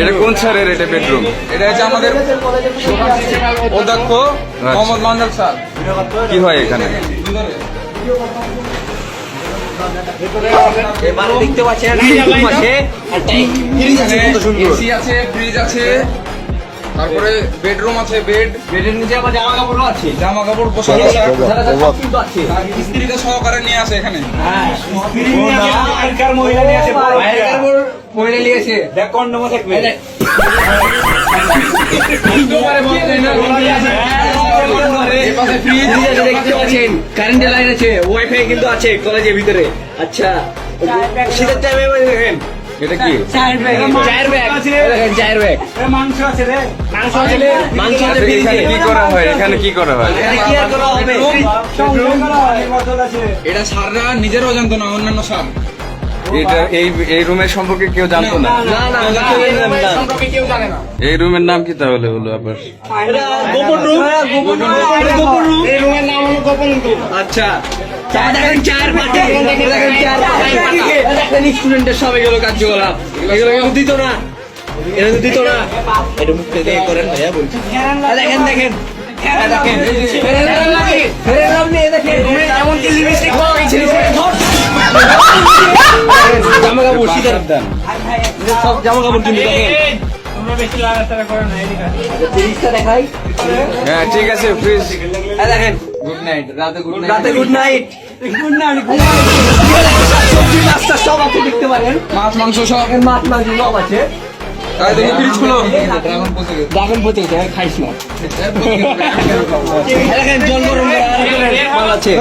এটা কোন স্যারের এটা বেডরুম? এটা হচ্ছে আমাদের অধ্যক্ষ মোহাম্মদ মান্নান স্যার। কি হয় এখানে? দেখতে পাচ্ছেন এসি আছে, ফ্রিজ আছে, তারপরে বেডরুম আছে, বেডের নিচে আবার জামা কাপড় আছে, জামা কাপড় বসানো আছে, স্ত্রীকে সহকারে নিয়ে আসে এখানে। মহিলা নিয়ে আসে, দেখ কন্ডম থাকবে। কারেন্টের লাইন আছে, ওয়াইফাই কিন্তু আছে কলেজের ভিতরে। আচ্ছা, শীতের টাইমে দেখেন এটা কি? চায়ের ব্যাগ, চায়ের ব্যাগ, মাংস আছে রে, মাংস আছে, মাংস আছে। এখানে কি করা হয়? এখানে কি করা হয়? এখানে কি আর করা হবে? এটা সাররা নিজেরও জানতো না, অন্যান্য সার এটা এই রুমের সম্পর্কে কেউ জানতো না? না না, সম্পর্কে কেউ জানে না। এই রুমের নাম কি তাহলে হলো আবার? গোপন রুম, গোপন রুম। এই রুমের নাম হলো গোপন রুম। আচ্ছা, দেখেন চার পাটি, দেখেন চার পাটি, দেখেন স্টুডেন্টের সবাই গেল কার্যকলাপ। এগুলো কেউ দিত না, এটা তো দিত না। এটা মুখে দিয়ে করেন ভাইয়া বলছি। দেখেন দেখেন এমনকি লিপস্টিক পাওয়া গেছে। জামা কাপড় শীতের সব জামা কাপড় কিন্তু দেখেন। ফ্রিজটা দেখাই। হ্যাঁ ঠিক আছে, ফ্রিজ। দেখেন গুড নাইট, রাতে গুড নাইট। রাতে গুড নাইট, গুড নাইট। সবজি নাস্তা সব আপনি দেখতে পারেন, মাছ মাংস সব, মাছ মাংস সব আছে। তাই দেখি ফ্রিজ খুলো। ড্রাগন পচে গেছে। ড্রাগন পচে গেছে, খাইস না। দেখেন জল গরম করা মাল আছে।